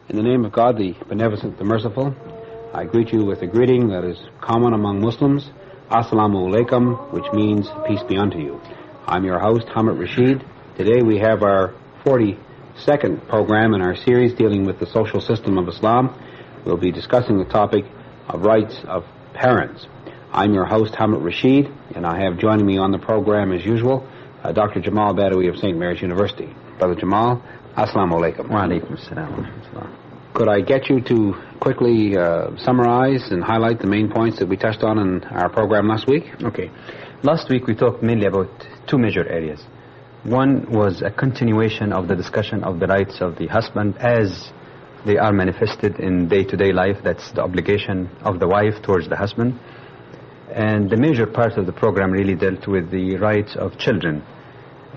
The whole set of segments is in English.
In the name of God, the Beneficent, the Merciful, I greet you with a greeting that is common among Muslims, Assalamu which means peace be unto you. I'm your host, Hamid Rashid. Today we have our 42nd program in our series dealing with the social system of Islam. We'll be discussing the topic of rights of parents. I'm your host, Hamid Rashid, and I have joining me on the program as usual, Dr. Jamal Badawi of St. Mary's University. Brother Jamal, Assalamu alaikum. Wa alaikum assalam. Could I get you to quickly summarize and highlight the main points that we touched on in our program last week? Okay. Last week we talked mainly about two major areas. One was a continuation of the discussion of the rights of the husband as they are manifested in day-to-day life. That's the obligation of the wife towards the husband. And the major part of the program really dealt with the rights of children.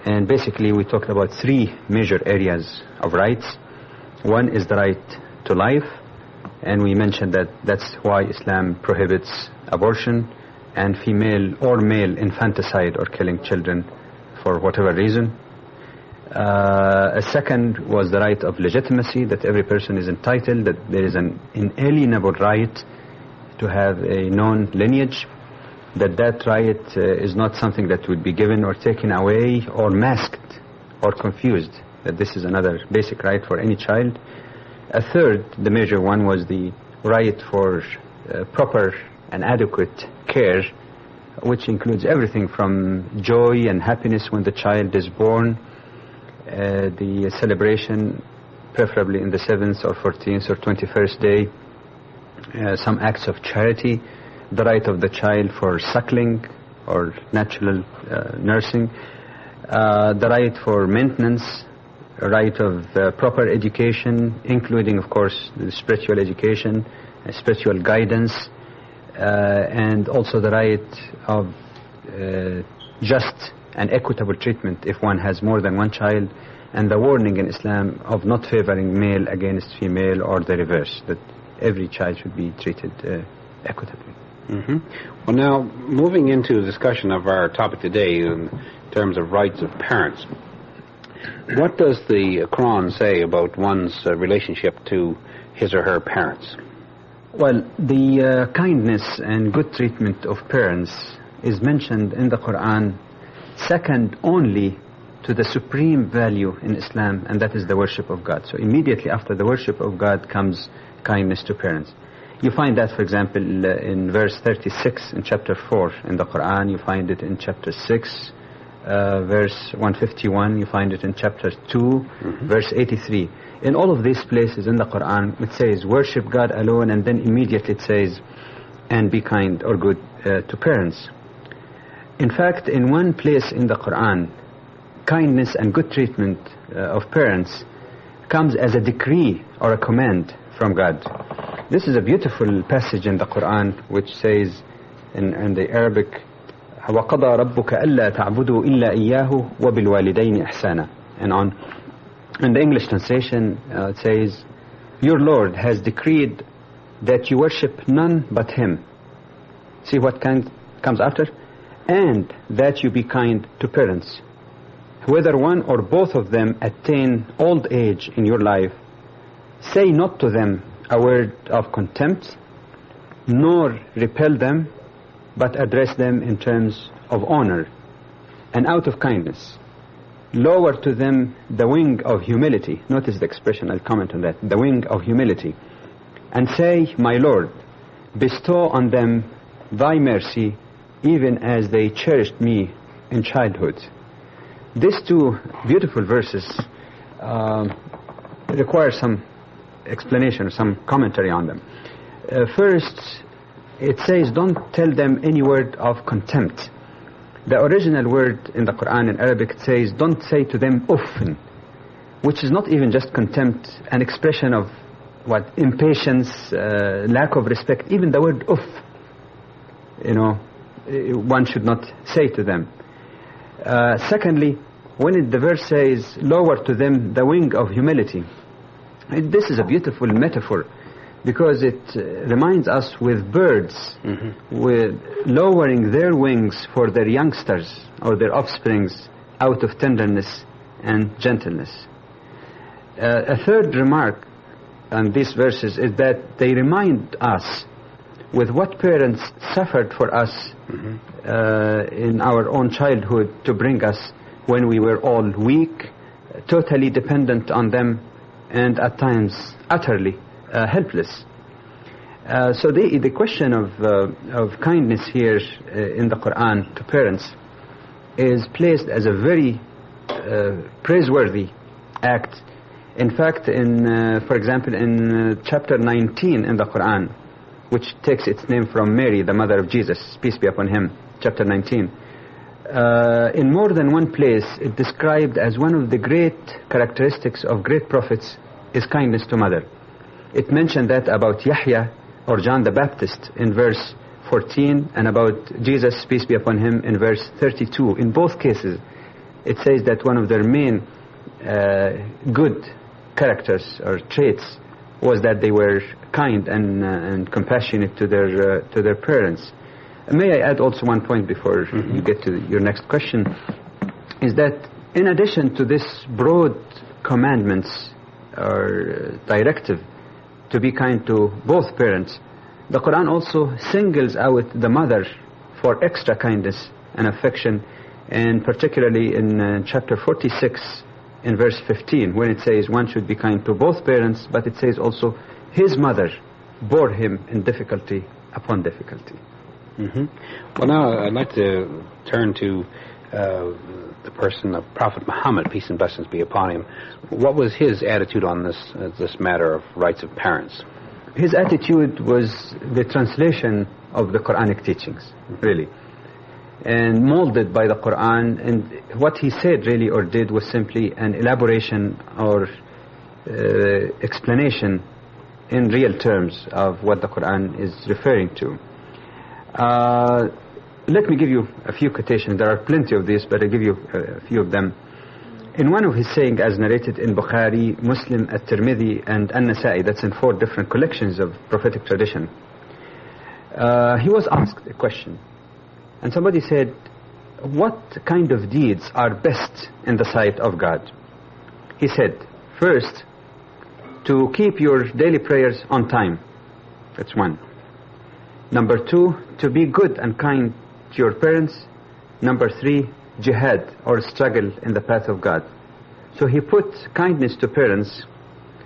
And basically we talked about three major areas of rights. One is the right to life, and we mentioned that that's why Islam prohibits abortion and female or male infanticide or killing children for whatever reason. A second was the right of legitimacy, that every person is entitled, that there is an inalienable right to have a known lineage, that right is not something that would be given or taken away or masked or confused, that this is another basic right for any child. A third, the major one, was the right for proper and adequate care, which includes everything from joy and happiness when the child is born, the celebration, preferably in the 7th or 14th or 21st day, some acts of charity, the right of the child for suckling or natural nursing, the right for maintenance, right of proper education, including, of course, the spiritual education, spiritual guidance, and also the right of just and equitable treatment if one has more than one child, and the warning in Islam of not favoring male against female or the reverse, that every child should be treated equitably. Mm-hmm. Well, now, moving into the discussion of our topic today in terms of rights of parents, what does the Quran say about one's relationship to his or her parents? Well, the kindness and good treatment of parents is mentioned in the Quran second only to the supreme value in Islam, and that is the worship of God. So immediately after the worship of God comes kindness to parents. You find that, for example, in verse 36 in chapter 4 in the Quran. You find it in chapter 6, verse 151. You find it in chapter 2, verse 83. In all of these places in the Quran, it says, worship God alone, and then immediately it says, and be kind or good to parents. In fact, in one place in the Quran, kindness and good treatment of parents comes as a decree or a command from God. This is a beautiful passage in the Quran which says in the Arabic, وَقَضَى رَبُّكَ أَلَّا تَعْبُدُوا إِلَّا إِيَّاهُ وَبِالْوَالِدَيْنِ إِحْسَانًا. And on. In the English translation, it says, your Lord has decreed that you worship none but Him. See what comes after? And that you be kind to parents. Whether one or both of them attain old age in your life, say not to them a word of contempt, nor repel them, but address them in terms of honor and out of kindness. Lower to them the wing of humility. Notice the expression, I'll comment on that. The wing of humility. And say, my Lord, bestow on them thy mercy, even as they cherished me in childhood. These two beautiful verses require some explanation or some commentary on them. First, it says, don't tell them any word of contempt. The original word in the Quran in Arabic says, don't say to them uffin, which is not even just contempt, an expression of impatience, lack of respect, even the word uff, one should not say to them. Secondly, when the verse says, lower to them the wing of humility, this is a beautiful metaphor, because it reminds us with birds, with lowering their wings for their youngsters or their offsprings out of tenderness and gentleness. A third remark on these verses is that they remind us with what parents suffered for us in our own childhood to bring us when we were all weak, totally dependent on them, and at times utterly helpless. So the question of kindness here in the Quran to parents is placed as a very praiseworthy act. In fact, for example, in chapter 19 in the Quran, which takes its name from Mary, the mother of Jesus, peace be upon him, chapter 19, in more than one place it described as one of the great characteristics of great prophets is kindness to mother. It mentioned that about Yahya or John the Baptist in verse 14, and about Jesus, peace be upon him, in verse 32. In both cases it says that one of their main good characters or traits was that they were kind and compassionate to their parents. May I add also one point before you get to your next question, is that in addition to this broad commandments or directive to be kind to both parents, the Quran also singles out the mother for extra kindness and affection, and particularly in chapter 46 in verse 15, when it says one should be kind to both parents, but it says also his mother bore him in difficulty upon difficulty. Well, now I'd like to turn to the person of Prophet Muhammad, peace and blessings be upon him. What was his attitude on this matter of rights of parents? His attitude was the translation of the Quranic teachings, really, and molded by the Quran. And what he said really or did was simply an elaboration or explanation in real terms of what the Quran is referring to. Let me give you a few quotations. There are plenty of these, but I'll give you a few of them. In one of his saying, as narrated in Bukhari, Muslim, At-Tirmidhi, and An-Nasa'i, that's in 4 different collections of prophetic tradition, he was asked a question, and somebody said, what kind of deeds are best in the sight of God? He said, first, to keep your daily prayers on time. That's one. Number 2, to be good and kind to your parents. Number 3, jihad or struggle in the path of God. So he put kindness to parents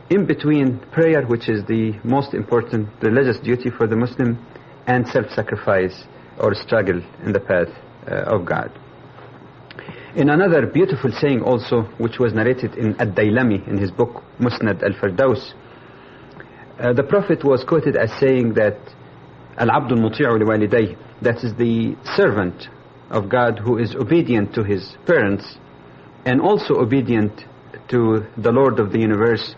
in between prayer, which is the most important religious duty for the Muslim, and self-sacrifice or struggle in the path of God. In another beautiful saying also, which was narrated in Ad-Dailami in his book Musnad al-Firdaus, the Prophet was quoted as saying that Al-Abdul Muti'u li-walidayh, that is the servant of God who is obedient to his parents and also obedient to the Lord of the universe,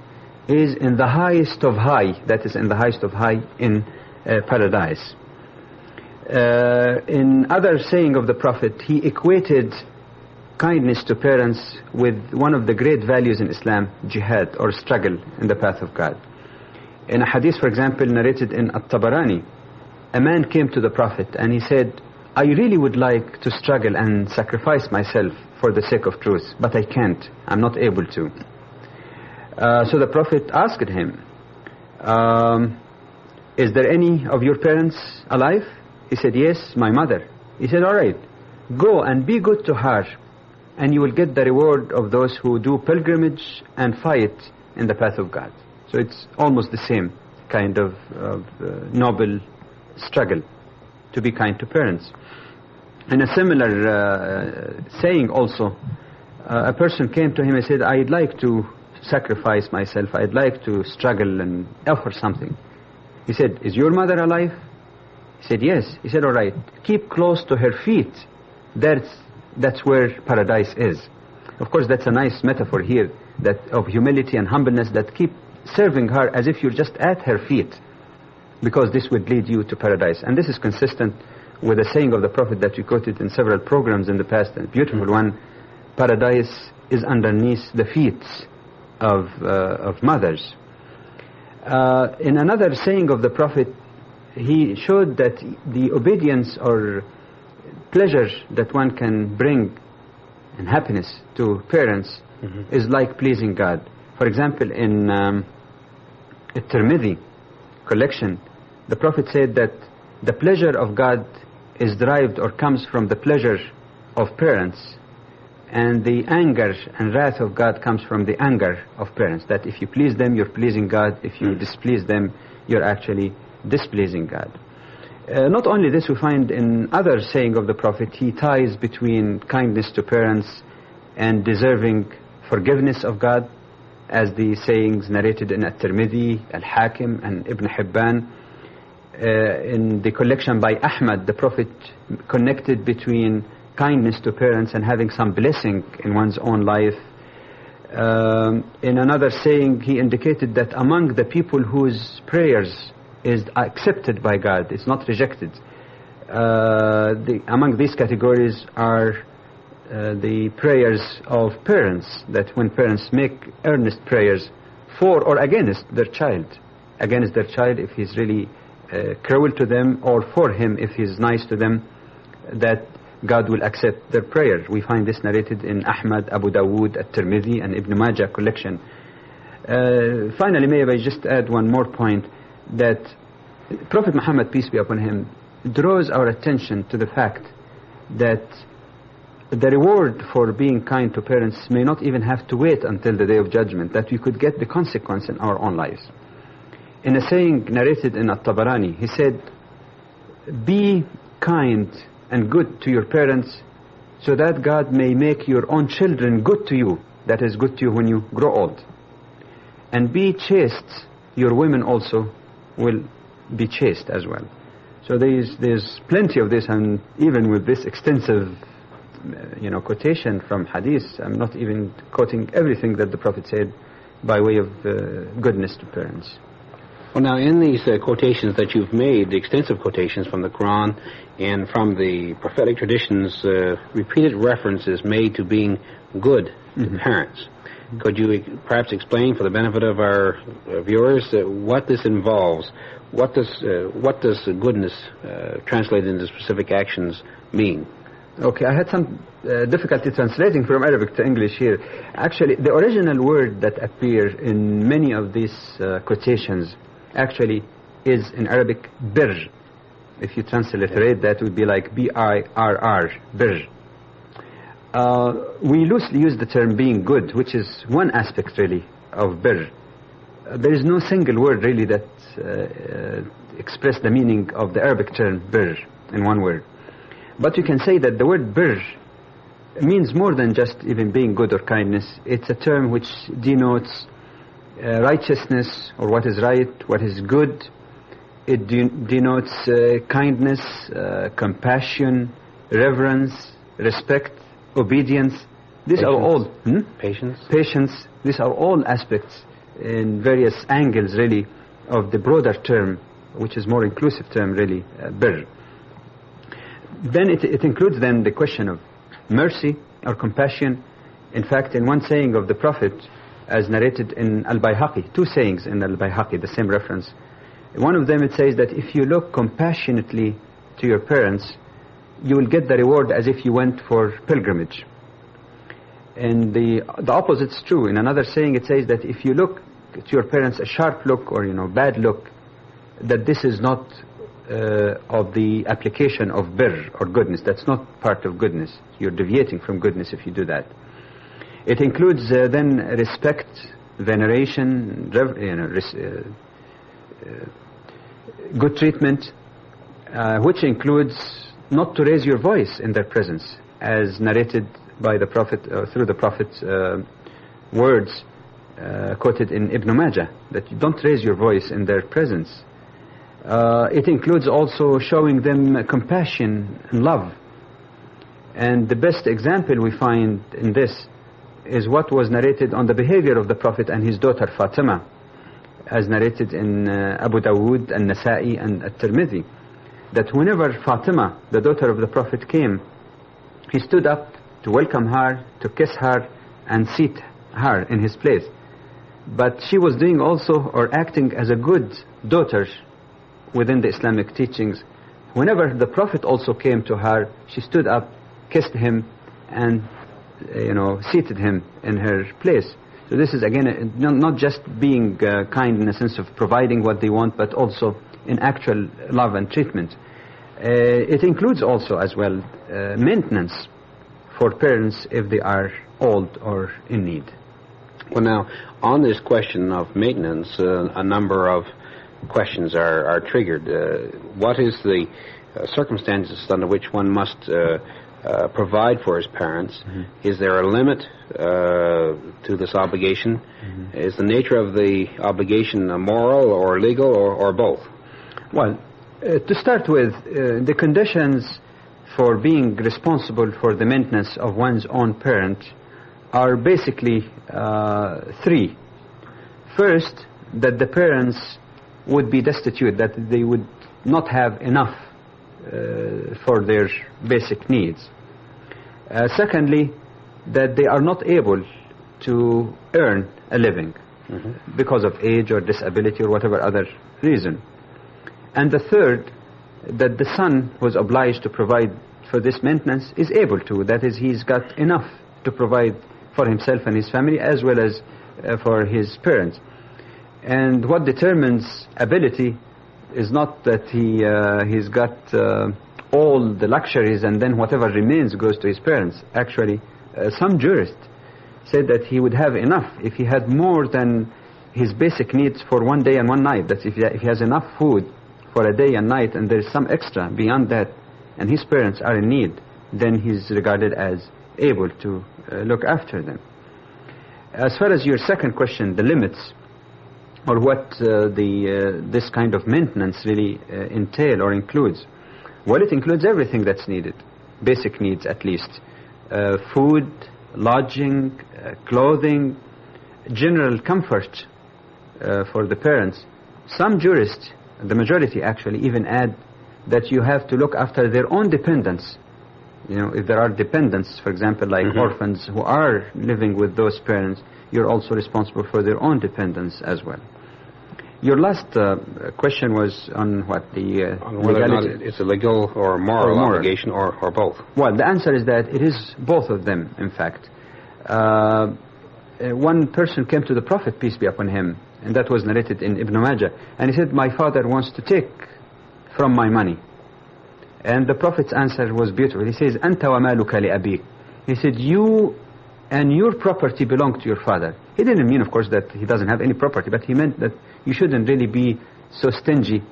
is in the highest of high, that is in the highest of high in paradise. In other saying of the Prophet, he equated kindness to parents with one of the great values in Islam, jihad or struggle in the path of God. In a hadith, for example, narrated in At-Tabarani, a man came to the Prophet and he said, I really would like to struggle and sacrifice myself for the sake of truth, but I can't. I'm not able to. So the Prophet asked him, is there any of your parents alive? He said, yes, my mother. He said, all right, go and be good to her, and you will get the reward of those who do pilgrimage and fight in the path of God. So it's almost the same kind of noble struggle to be kind to parents. In a similar saying also, a person came to him and said, I'd like to sacrifice myself, I'd like to struggle and offer something. He said, is your mother alive? He said, yes. He said, all right, keep close to her feet. That's where paradise is. Of course, that's a nice metaphor here, that of humility and humbleness, that keep serving her as if you're just at her feet, because this would lead you to paradise. And this is consistent with the saying of the Prophet that we quoted in several programs in the past, a beautiful one: paradise is underneath the feet of mothers. In another saying of the Prophet, he showed that the obedience or pleasure that one can bring and happiness to parents is like pleasing God. For example, in Tirmidhi collection, the Prophet said that the pleasure of God is derived or comes from the pleasure of parents, and the anger and wrath of God comes from the anger of parents. That if you please them, you're pleasing God. If you displease them, you're actually displeasing God. Not only this, we find in other saying of the Prophet, he ties between kindness to parents and deserving forgiveness of God, as the sayings narrated in At-Tirmidhi, Al-Hakim, and Ibn Hibban. In the collection by Ahmad, the Prophet connected between kindness to parents and having some blessing in one's own life. In another saying, he indicated that among the people whose prayers is accepted by God, it's not rejected, among these categories are the prayers of parents, that when parents make earnest prayers for or against their child if he's really cruel to them, or for him if he's nice to them, that God will accept their prayer. We find this narrated in Ahmad, Abu Dawood, At-Tirmidhi, and Ibn Majah collection. Finally, may I just add one more point, that Prophet Muhammad, peace be upon him, draws our attention to the fact that the reward for being kind to parents may not even have to wait until the Day of Judgment, that we could get the consequence in our own lives. In a saying narrated in At-Tabarani, he said, "Be kind and good to your parents, so that God may make your own children good to you, that is, good to you when you grow old. And be chaste, your women also will be chaste as well." So there's plenty of this, and even with this extensive quotation from hadith, I'm not even quoting everything that the Prophet said by way of goodness to parents. Well, now, in these quotations that you've made, the extensive quotations from the Quran and from the prophetic traditions, repeated reference is made to being good to parents. Could you perhaps explain, for the benefit of our viewers, what this involves? What does goodness, translated into specific actions, mean? Okay, I had some difficulty translating from Arabic to English here. Actually, the original word that appears in many of these quotations actually is in Arabic birr. If you transliterate that, it would be like B-I-R-R, birr. We loosely use the term being good, which is one aspect really of birr. There is no single word really that expresses the meaning of the Arabic term birr in one word. But you can say that the word birr means more than just even being good or kindness. It's a term which denotes righteousness, or what is right, what is good. It denotes kindness, compassion, reverence, respect, obedience. These are all patience. These are all aspects in various angles really of the broader term, which is more inclusive term really, birr. Then it includes then the question of mercy or compassion. In fact, in one saying of the Prophet, as narrated in Al-Bayhaqi, two sayings in Al-Bayhaqi, the same reference. One of them, it says that if you look compassionately to your parents, you will get the reward as if you went for pilgrimage. And the opposite is true. In another saying, it says that if you look to your parents a sharp look or bad look, that this is not of the application of birr or goodness. That's not part of goodness. You're deviating from goodness if you do that. It includes then respect, veneration, good treatment, which includes not to raise your voice in their presence, as narrated by the Prophet through the Prophet's words quoted in Ibn Majah, that you don't raise your voice in their presence. It includes also showing them compassion and love. And the best example we find in this is what was narrated on the behavior of the Prophet and his daughter Fatima, as narrated in Abu Dawood and Nasa'i and At-Tirmidhi, that whenever Fatima, the daughter of the Prophet, came, he stood up to welcome her, to kiss her, and seat her in his place. But she was doing also, or acting as a good daughter within the Islamic teachings. Whenever the Prophet also came to her, she stood up, kissed him, and seated him in her place. So this is again not just being kind in a sense of providing what they want, but also in actual love and treatment. It includes also as well maintenance for parents if they are old or in need. Well, now, on this question of maintenance, a number of questions are triggered. What is the circumstances under which one must provide for his parents? Mm-hmm. Is there a limit to this obligation? Mm-hmm. Is the nature of the obligation moral or legal or both? Well, to start with, the conditions for being responsible for the maintenance of one's own parent are basically three. First, that the parents would be destitute, that they would not have enough for their basic needs. Secondly, that they are not able to earn a living because of age or disability or whatever other reason. And the third, that the son who is obliged to provide for this maintenance is able to, that is, he's got enough to provide for himself and his family as well as for his parents. And what determines ability is not that he's got all the luxuries and then whatever remains goes to his parents. Actually, some jurists said that he would have enough if he had more than his basic needs for one day and one night. That if he has enough food for a day and night and there's some extra beyond that and his parents are in need, then he's regarded as able to look after them. As far as your second question, the limits, or what this kind of maintenance really entail or includes. Well, it includes everything that's needed, basic needs at least. Food, lodging, clothing, general comfort for the parents. Some jurists, the majority actually, even add that you have to look after their own dependents. If there are dependents, for example, like orphans who are living with those parents, you're also responsible for their own dependents as well. Your last question was on what? On whether or not it's a legal or moral obligation or both. Well, the answer is that it is both of them, in fact. One person came to the Prophet, peace be upon him, and that was narrated in Ibn Majah, and he said, my father wants to take from my money. And the Prophet's answer was beautiful. He says, Anta wa maluka li abik. He said, you and your property belong to your father. He didn't mean, of course, that he doesn't have any property, but he meant that you shouldn't really be so stingy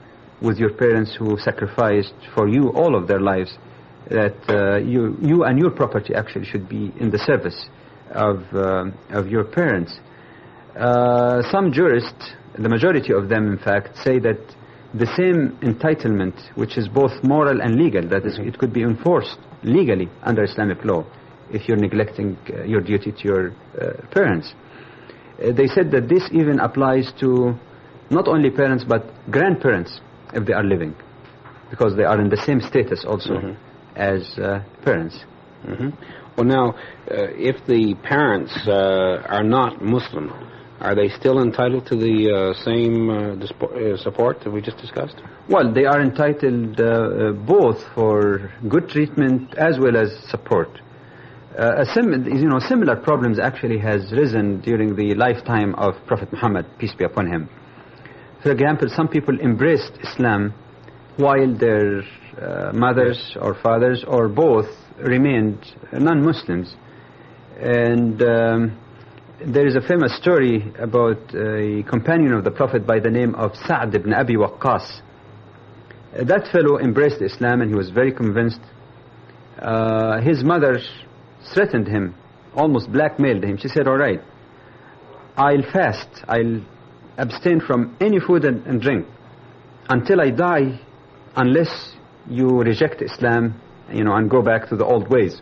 with your parents who sacrificed for you all of their lives, that you and your property actually should be in the service of your parents. Some jurists, the majority of them in fact, say that the same entitlement, which is both moral and legal, that is, it could be enforced legally under Islamic law if you're neglecting your duty to your parents. They said that this even applies to not only parents but grandparents if they are living, because they are in the same status also as parents. Well, now, if the parents are not Muslim, are they still entitled to the same support that we just discussed? Well, they are entitled both for good treatment as well as support. Similar problems actually has risen during the lifetime of Prophet Muhammad, peace be upon him. For example, some people embraced Islam while their mothers or fathers or both remained non-Muslims. And there is a famous story about a companion of the Prophet by the name of Sa'd ibn Abi Waqqas. That fellow embraced Islam and he was very convinced. His mother threatened him, almost blackmailed him. She said, all right, I'll fast, I'll abstain from any food and drink until I die, unless you reject Islam, and go back to the old ways.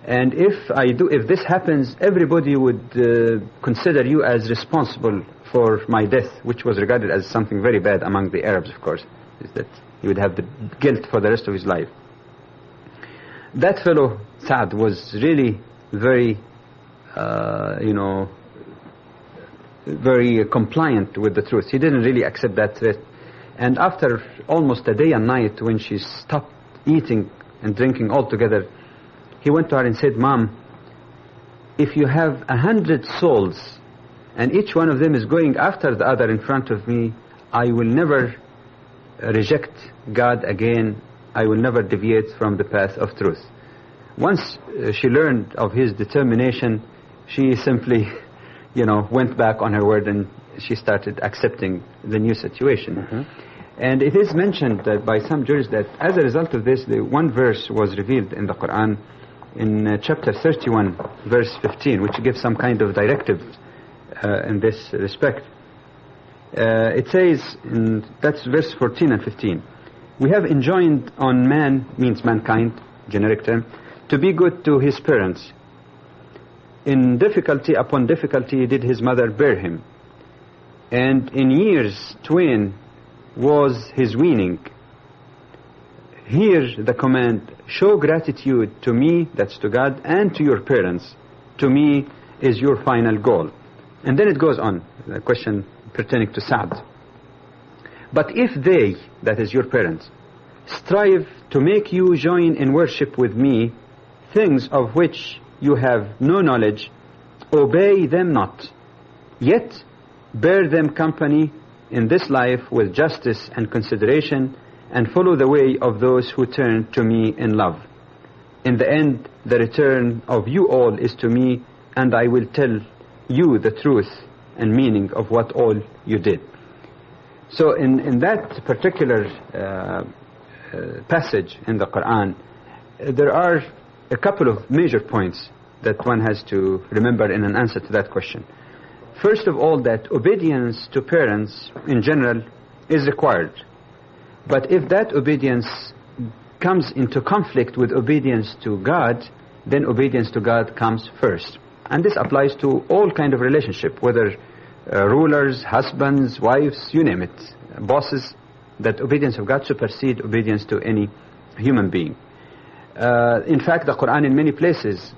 And if this happens, everybody would consider you as responsible for my death, which was regarded as something very bad among the Arabs, of course, is that he would have the guilt for the rest of his life. That fellow, Sa'd, was really very, very compliant with the truth. He didn't really accept that threat. And after almost a day and night, when she stopped eating and drinking altogether, he went to her and said, "Mom, if you have 100 souls and each one of them is going after the other in front of me, I will never reject God again. I will never deviate from the path of truth." Once she learned of his determination, she simply, went back on her word, and she started accepting the new situation. Mm-hmm. And it is mentioned by some jurists that as a result of this, the one verse was revealed in the Quran in chapter 31, verse 15, which gives some kind of directive in this respect. It says, that's verse 14 and 15, "We have enjoined on man," means mankind, generic term, "to be good to his parents. In difficulty upon difficulty did his mother bear him. And in years twain was his weaning. Hear the command, show gratitude to me," that's to God, "and to your parents. To me is your final goal." And then it goes on, the question pertaining to Sa'd. "But if they," that is your parents, "strive to make you join in worship with me things of which you have no knowledge, obey them not. Yet bear them company in this life with justice and consideration, and follow the way of those who turn to me in love. In the end, the return of you all is to me, and I will tell you the truth and meaning of what all you did." So in that particular passage in the Quran, there are a couple of major points that one has to remember in an answer to that question. First of all, that obedience to parents in general is required. But if that obedience comes into conflict with obedience to God, then obedience to God comes first. And this applies to all kind of relationship, whether rulers, husbands, wives, you name it, bosses, that obedience of God supersedes obedience to any human being. In fact, the Quran in many places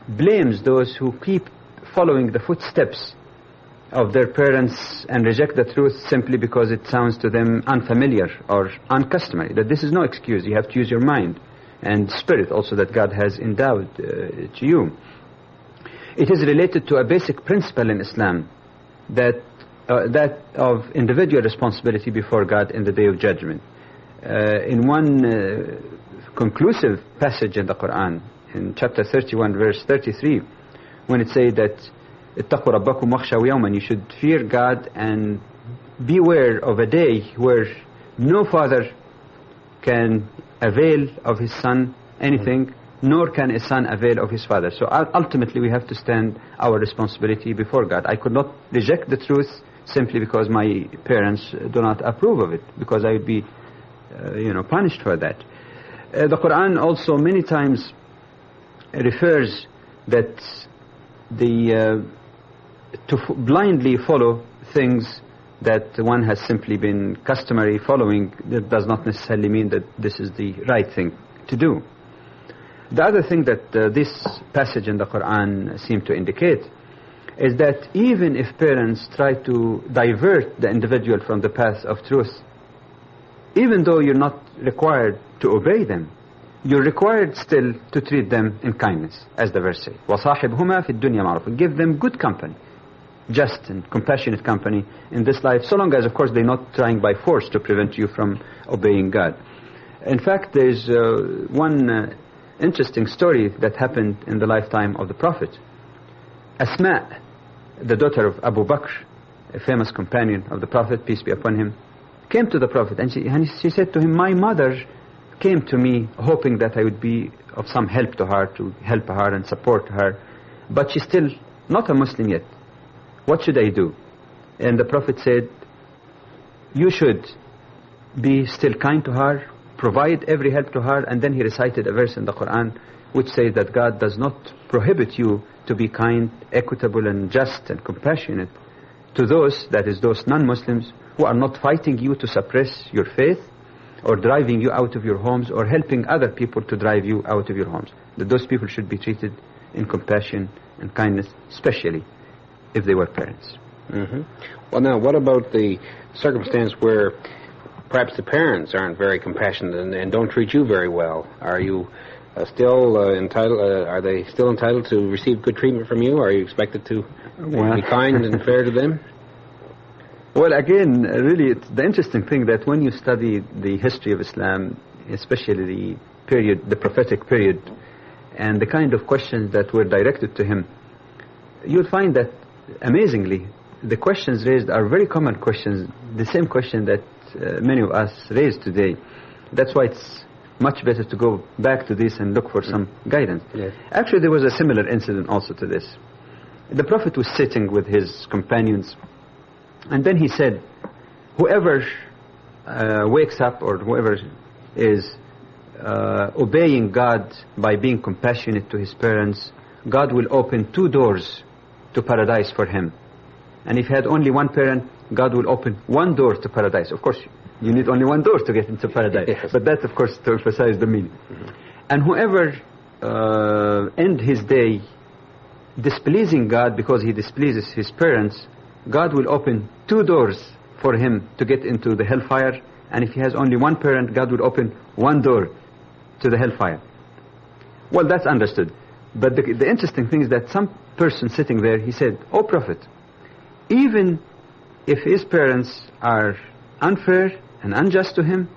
blames those who keep following the footsteps of their parents and reject the truth simply because it sounds to them unfamiliar or uncustomary. That this is no excuse. You have to use your mind and spirit also that God has endowed to you. It is related to a basic principle in Islam, that of individual responsibility before God in the Day of Judgment. In one conclusive passage in the Quran, in chapter 31, verse 33, when it says that اتقوا ربكم واخشوا يوما, you should fear God and beware of a day where no father can avail of his son anything, nor can a son avail of his father. So ultimately we have to stand our responsibility before God. I could not reject the truth simply because my parents do not approve of it, because I would be punished for that. The Quran also many times refers that to blindly follow things that one has simply been customary following, that does not necessarily mean that this is the right thing to do. The other thing that this passage in the Quran seems to indicate is that even if parents try to divert the individual from the path of truth, even though you're not required to obey them, you're required still to treat them in kindness, as the verse says. وَصَاحِبْهُمَا فِي الدُّنْيَا مَعْرُوفًا. Give them good company, just and compassionate company in this life, so long as, of course, they're not trying by force to prevent you from obeying God. In fact, there's one interesting story that happened in the lifetime of the Prophet. Asma, the daughter of Abu Bakr, a famous companion of the Prophet, peace be upon him, came to the Prophet and she said to him, "My mother came to me hoping that I would be of some help to her, to help her and support her, but she's still not a Muslim yet. What should I do?" And the Prophet said, "You should be still kind to her, provide every help to her." And then he recited a verse in the Quran which says that God does not prohibit you to be kind, equitable and just and compassionate to those, that is those non-Muslims, who are not fighting you to suppress your faith or driving you out of your homes or helping other people to drive you out of your homes. That those people should be treated in compassion and kindness, especially if they were parents. Mm-hmm. Well, now, what about the circumstance where perhaps the parents aren't very compassionate and don't treat you very well? Are you still entitled? Are they still entitled to receive good treatment from you? Are you expected to be kind and fair to them? Well, again, really, it's the interesting thing that when you study the history of Islam, especially the prophetic period, and the kind of questions that were directed to him, you'll find that, amazingly, the questions raised are very common questions, the same question that many of us raise today. That's why it's much better to go back to this and look for some guidance. Yes. Actually, there was a similar incident also to this. The Prophet was sitting with his companions, and then he said, whoever wakes up or whoever is obeying God by being compassionate to his parents, God will open 2 doors to paradise for him. And if he had only one parent, God will open 1 door to paradise. Of course, you need only 1 door to get into paradise. Yes. But that's, of course, to emphasize the meaning. Mm-hmm. And whoever end his day displeasing God because he displeases his parents, God will open 2 doors for him to get into the hellfire. And if he has only one parent, God will open 1 door to the hellfire. Well, that's understood. But the interesting thing is that some person sitting there, he said, "O Prophet, even if his parents are unfair and unjust to him,"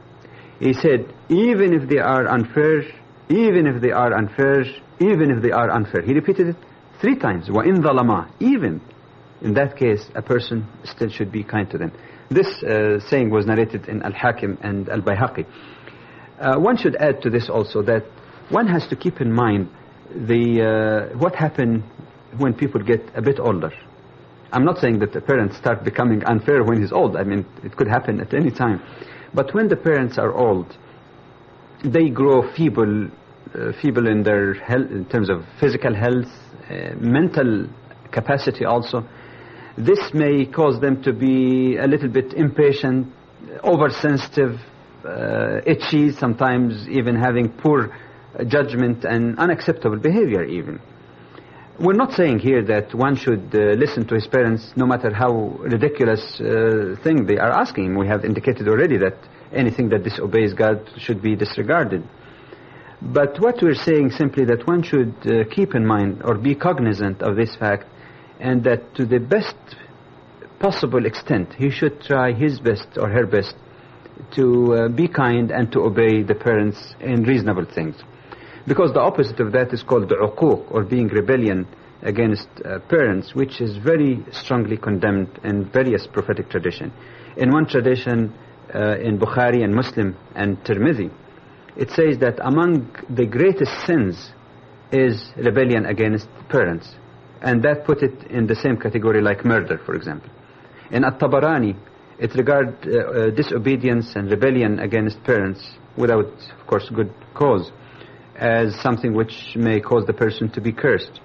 he said, even if they are unfair, even if they are unfair, even if they are unfair. He repeated it 3 times. وَإِنْ ظَلَمَا. Even in that case, a person still should be kind to them. This saying was narrated in Al-Hakim and Al-Bayhaqi. One should add to this also that one has to keep in mind what happened when people get a bit older. I'm not saying that the parents start becoming unfair when he's old. I mean, it could happen at any time. But when the parents are old, they grow feeble in their health, in terms of physical health, mental capacity also. This may cause them to be a little bit impatient, oversensitive, itchy, sometimes even having poor judgment and unacceptable behavior even. We're not saying here that one should listen to his parents no matter how ridiculous thing they are asking him. We have indicated already that anything that disobeys God should be disregarded. But what we're saying simply that one should keep in mind or be cognizant of this fact, and that to the best possible extent he should try his best or her best to be kind and to obey the parents in reasonable things. Because the opposite of that is called the uquq, or being rebellion against parents, which is very strongly condemned in various prophetic tradition. In one tradition, in Bukhari and Muslim and Tirmidhi, it says that among the greatest sins is rebellion against parents. And that put it in the same category like murder, for example. In At-Tabarani, it regards disobedience and rebellion against parents without, of course, good cause, as something which may cause the person to be cursed.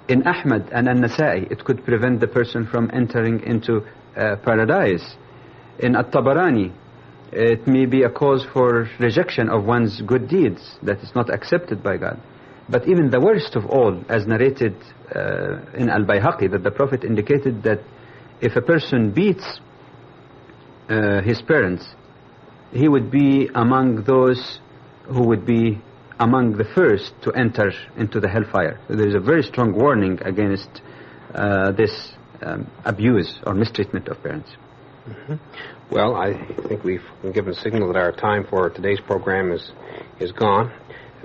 In Ahmad and An-Nasa'i, it could prevent the person from entering into paradise. In At-Tabarani, it may be a cause for rejection of one's good deeds that is not accepted by God. But even the worst of all, as narrated in Al-Bayhaqi, that the Prophet indicated that if a person beats his parents, he would be among those who would be among the first to enter into the hellfire. So there is a very strong warning against this abuse or mistreatment of parents. Mm-hmm. Well, I think we've been given a signal that our time for today's program is gone.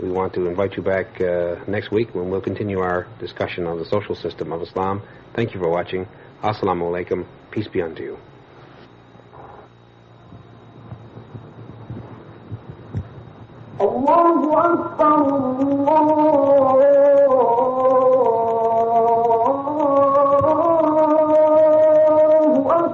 We want to invite you back next week when we'll continue our discussion on the social system of Islam. Thank you for watching. Assalamu alaikum. Peace be unto you. Allahu Akbar, Allahu Akbar.